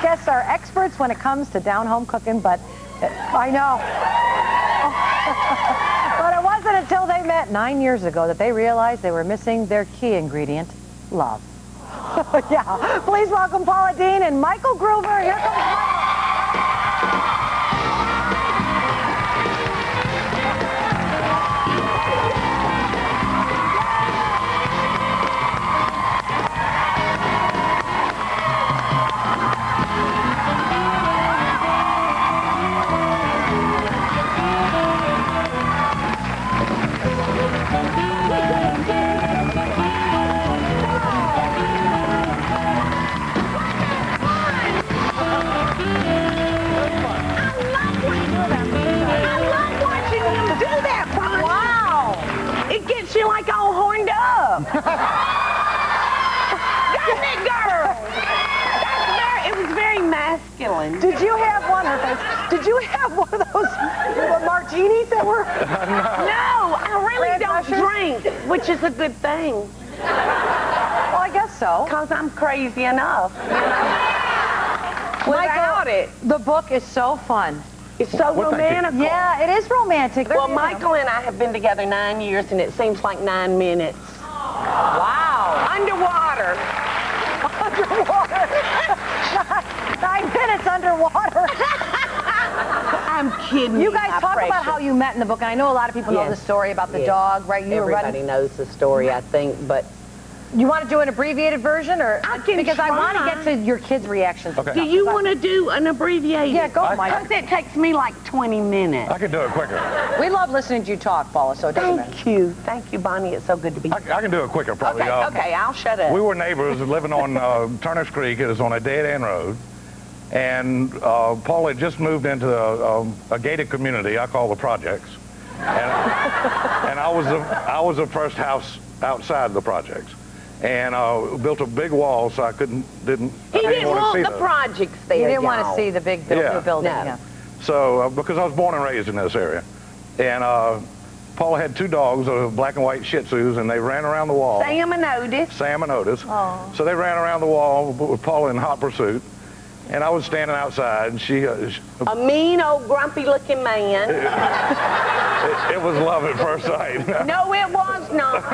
guests are experts when it comes to down-home cooking, but I know. But it wasn't until they met 9 years ago that they realized they were missing their key ingredient, love. Yeah, please welcome Paula Deen and Michael Gruber. Here comes Michael. Like all horned up. Doesn't it, girl? It was very masculine. Did you have one of those? Did you have one of those martinis that were? No, I really don't drink, which is a good thing. Well, I guess so. Because I'm crazy enough. Without it. The book is so fun. It's so romantic. Yeah, it is romantic. Well, Michael and I have been together 9 years, and it seems like 9 minutes. Wow. Underwater. Underwater. 9 minutes underwater. I'm kidding. You guys talk about how you met in the book, and I know a lot of people know the story about the dog, right? Everybody knows the story, I think, but... You want to do an abbreviated version, or because try. I want to get to your kids' reactions. Okay. Do you want to do an abbreviated? Yeah, go, Mike. Because it takes me like 20 minutes. I can do it quicker. We love listening to you talk, Paula, so it doesn't matter. Thank you, Bonnie. It's so good to be here. I can do it quicker, probably. Okay, I'll shut up. We were neighbors living on Turner's Creek. It was on a dead-end road. And Paul had just moved into a gated community I call the projects. And I was the first house outside the projects. And built a big wall so I didn't want the projects there. You didn't want to see the big new building. No. Yeah. So, because I was born and raised in this area. And Paula had 2 dogs, black and white Shih Tzus, and they ran around the wall. Sam and Otis. Oh. So they ran around the wall with Paula in hot pursuit. And I was standing outside, and she a mean old grumpy-looking man. it was love at first sight. No, it was not.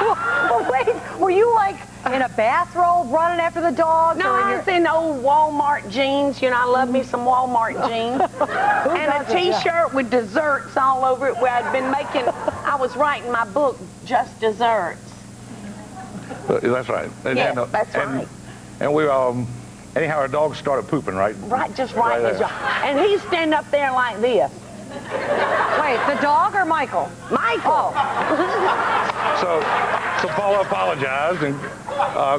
Well, wait, were you like in a bathrobe running after the dog? No, I was in old Walmart jeans. You know, I love me some Walmart jeans. And a T-shirt with desserts all over it where I was writing my book, Just Desserts. That's right. And, that's right. And we, anyhow, our dog started pooping, right? Right, just right. And he's standing up there like this. Wait, the dog or Michael? Michael. So Paula apologized and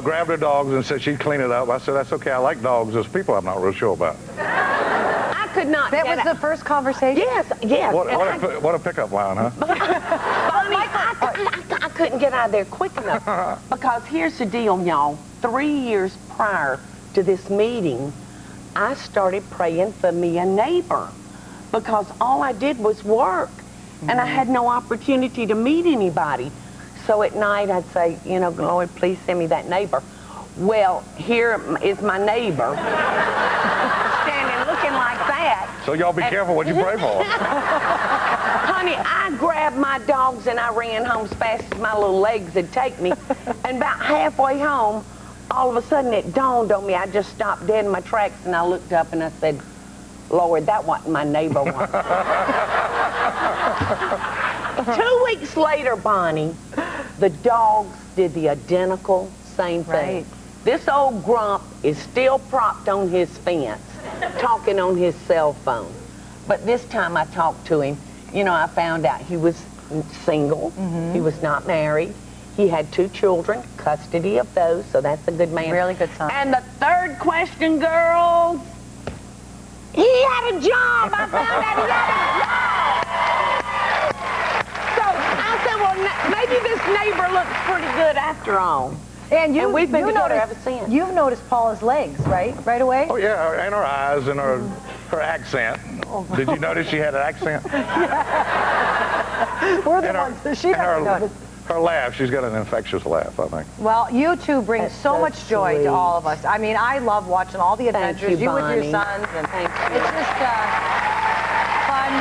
grabbed her dogs and said she'd clean it up. I said, that's okay. I like dogs. There's people I'm not real sure about. I could not That was the first conversation? Yes. What a pickup line, huh? Bonnie, I couldn't get out of there quick enough. Because here's the deal, y'all. 3 years prior to this meeting, I started praying for me a neighbor. Because all I did was work. And I had no opportunity to meet anybody. So at night I'd say, you know, Lord, please send me that neighbor. Well, here is my neighbor. Standing looking like that. So y'all be careful what you pray for. Honey, I grabbed my dogs and I ran home as fast as my little legs would take me. And about halfway home, all of a sudden it dawned on me. I just stopped dead in my tracks and I looked up and I said, Lord, that wasn't my neighbor one. 2 weeks later, Bonnie, the dogs did the identical same thing. Right. This old grump is still propped on his fence, talking on his cell phone. But this time I talked to him. You know, I found out he was single. He was not married. He had 2 children, custody of those, so that's a good man. Really good son. And the third question, girls, he had a job. I found out he had a job. So I said, well, maybe this neighbor looks pretty good after all. And we've been together ever since. You've noticed Paula's legs, right? Right away? Oh, yeah, and her eyes and her accent. Did you notice she had an accent? We're the ones that she doesn't notice. Her laugh, she's got an infectious laugh, I think. Well, you two bring That's so so much joy sweet. to all of us. I mean, I love watching all the Thank adventures, you, with your Bonnie. sons. And Thank you. It's just fun.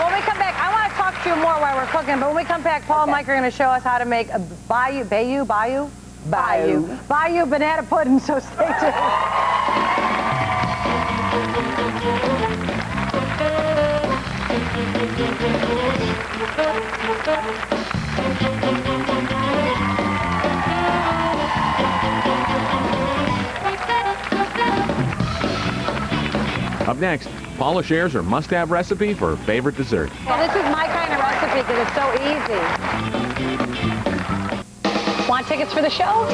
When we come back, I want to talk to you more while we're cooking, but when we come back, Paul and Mike are going to show us how to make a bayou banana pudding, so stay tuned. Up next, Paula shares her must-have recipe for her favorite dessert. Well, this is my kind of recipe because it's so easy. Want tickets for the show?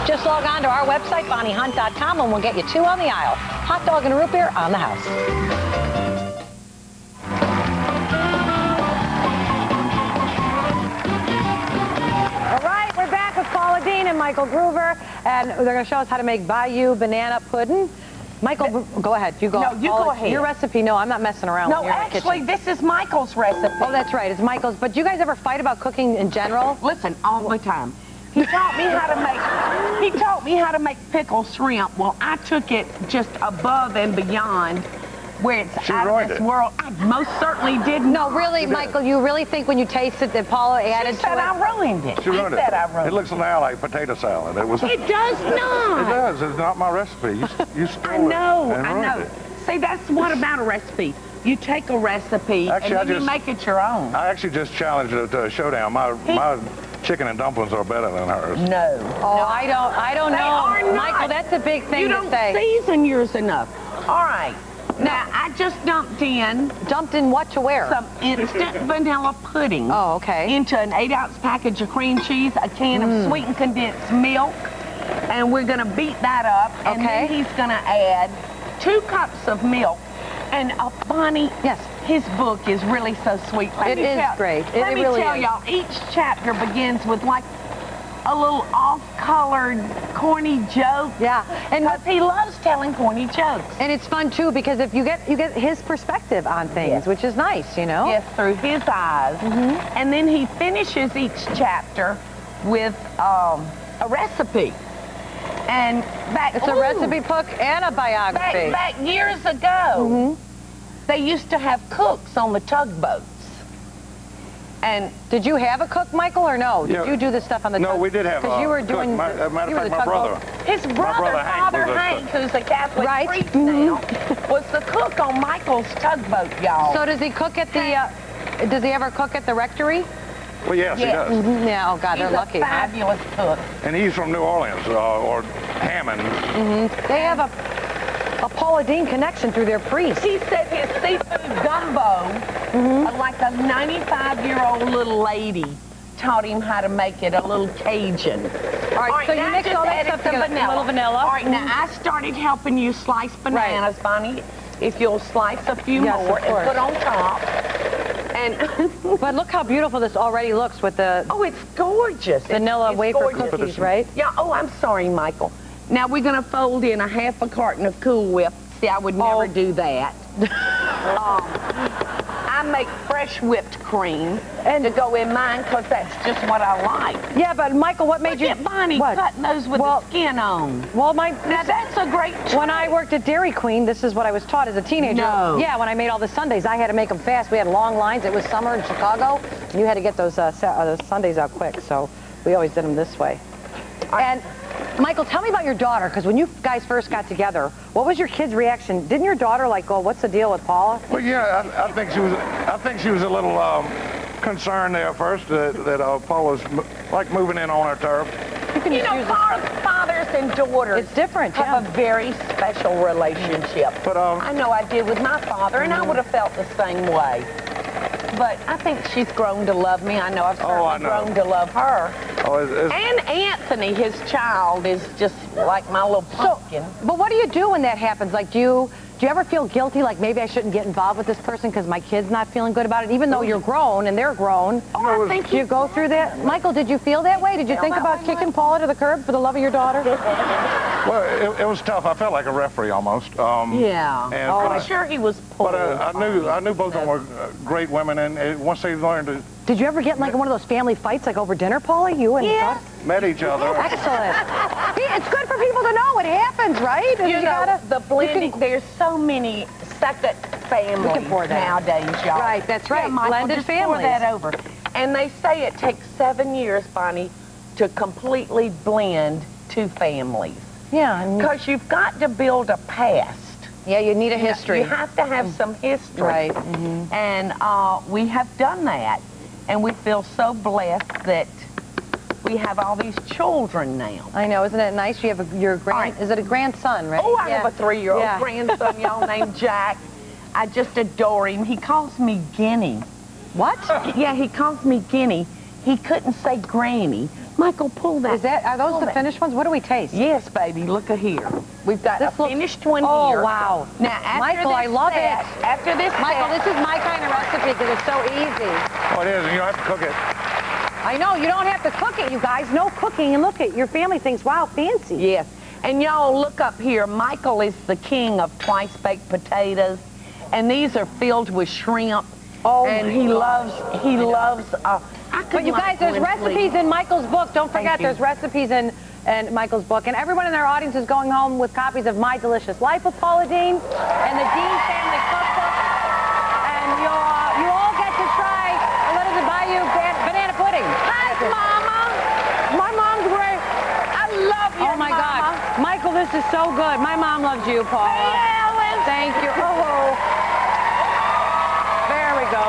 Just log on to our website, BonnieHunt.com, and we'll get you 2 on the aisle. Hot dog and root beer on the house. All right, we're back with Paula Deen and Michael Groover, and they're going to show us how to make bayou banana pudding. Michael, go ahead. You go. No, you Paula, go ahead. Your recipe. No, I'm not messing around. No, when you're in the actually, kitchen. this is Michael's recipe. Oh, that's right. It's Michael's. But do you guys ever fight about cooking in general? Listen, all the time. He taught me how to make pickled shrimp. Well, I took it just above and beyond where it's She out ruined of this it. world. I most certainly didn't. No, really, Michael, you really think when you tasted that Paula added She said to it? I ruined it. She ruined He said I it. ruined It looks now like potato salad. It was. it. It does It not. does. It's not my recipe. You stole I know, it and I ruined know. it. See, that's what about a recipe. You take a recipe Actually, and then you make it your own. I actually just challenged her to a showdown. My chicken and dumplings are better than hers. No. Oh, I don't They know. are not. Michael, that's a big thing You to don't say. season yours enough. All right. Now, I just dumped in Dumped in what to where? some instant vanilla pudding Oh, okay. into an 8-ounce package of cream cheese, a can of sweetened condensed milk, and we're going to beat that up. And Okay. then he's going to add 2 cups of milk. And Bonnie, Yes. his book is really so sweet. It is great. It Let me really tell is. y'all, each chapter begins with like a little off-colored, corny joke. Yeah, and Because he loves telling corny jokes. and it's fun too because if you get his perspective on things, Yes. which is nice, you know. Yes, through his eyes. And then he finishes each chapter with a recipe. And back It's a recipe book and a biography. back years ago, they used to have cooks on the tugboats. And Did you have a cook, Michael, or no? Did Yeah. you do the stuff on the No, tug? we did have Because you were a cook. doing. Matter of you were fact, the my tugboat. brother. his brother, brother Hank Father was a Hank, cook. who's a Catholic Right. priest now, was the cook on Michael's tugboat, y'all. So does he cook at the? Does he ever cook at the rectory? Well, yes, he Yes. does. Yeah. Oh God, He's they're lucky. a Huh? fabulous cook. And he's from New Orleans or Hammond. They have a Paula Deen connection through their priest. He said his seafood gumbo, like a 95-year-old little lady, taught him how to make it a little Cajun. All right, so you now mix just all that added stuff some together. A little vanilla. All right, now I started helping you slice bananas, Bonnie. If you'll slice a few Yes, more of and course. put on top. And But look how beautiful this already looks with the oh, it's gorgeous. vanilla it's wafer gorgeous. cookies, right? Yeah. Oh, I'm sorry, Michael. Now we're gonna fold in a half a carton of Cool Whip. See, I would never do that. I make fresh whipped cream to go in mine because that's just what I like. Yeah, but Michael, what made Look you? at Bonnie What? cutting those with Well- the skin on. Well, Now that's a great trick. when I worked at Dairy Queen, this is what I was taught as a teenager. No. Yeah, when I made all the sundaes, I had to make them fast. We had long lines. It was summer in Chicago, and you had to get those sundaes out quick. So we always did them this way. And Michael, tell me about your daughter, because when you guys first got together, what was your kid's reaction? Didn't your daughter like go, "What's the deal with Paula"? Well, yeah, I think she was. I think she was a little concerned there at first that Paul was like moving in on her turf. You can You just know, use it. fathers and daughters It's different, have yeah. a very special relationship. But I know I did with my father, and I would have felt the same way. But I think she's grown to love me. I know I've certainly I know. grown to love her. oh, it's, And Anthony, his child, is just like my little pumpkin. But what do you do when that happens? Like, do you ever feel guilty, like maybe I shouldn't get involved with this person because my kid's not feeling good about it, even though you're grown and they're grown? Oh, I think Do you go through that? Michael, did you feel that way? Did you think about kicking Paula to the curb for the love of your daughter? well, it was tough. I felt like a referee almost. Yeah. And, I'm sure he was pulled. But I knew both of them were great women, and once they learned Did you ever get in like one of those family fights, like over dinner, Paula? You and Yeah. Met each other. Excellent. See, it's good for people to know it happens, right? And You know, the blending, can- there's so many second families pour that. nowadays, y'all. Right, that's right. Yeah, Michael, Blended just families. pour that over. And they say it takes 7 years, Bonnie, to completely blend two families. Yeah, and Because you've got to build a past. yeah, you need a history. You have to have some history. Right. Mm-hmm. And we have done that. And we feel so blessed that we have all these children now. I know, isn't it nice? You have your Right. is it a grandson, right? Oh, I Yeah. have a 3-year-old Yeah. grandson, y'all, named Jack. I just adore him. He calls me Guinea. What? Yeah, he calls me Guinea. He couldn't say Granny. Michael, pull that. Are those pull the that. finished ones? What do we taste? Yes, baby, look at here. We've got This a looks- finished one Oh, here. wow. Now, after Michael, this I love set, it. After this Michael, set, this is my kind of recipe because it's so easy. Oh, it is, and you don't have to cook it. I know, you don't have to cook it, you guys. No cooking. And look at your family thinks, wow, fancy. yes. And y'all look up here. Michael is the king of twice-baked potatoes. And these are filled with shrimp. Oh, and my he God. loves, But you guys, there's recipes in Michael's book. Don't Thank forget, you. there's recipes in Michael's book. And everyone in our audience is going home with copies of My Delicious Life with Paula Deen and the Deen Family Cookbook. And you all get to try Let Us Buy You banana pudding. Hi, Mama. My mom's great. I love you, Oh, my Mama. God. Michael, this is so good. My mom loves you, Paula. Hey, Ellen. Thank you. Oh. There we go.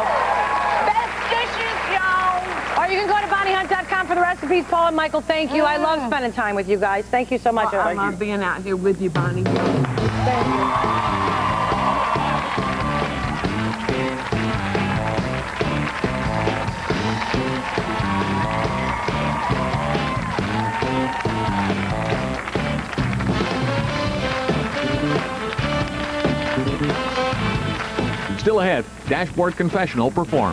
Best dishes, y'all. Or you can go to BonnieHunt.com for the recipes. Paula and Michael, thank you. I love spending time with you guys. Thank you so much. I love being out here with you, Bonnie. Thank you. Still ahead, Dashboard Confessional performed.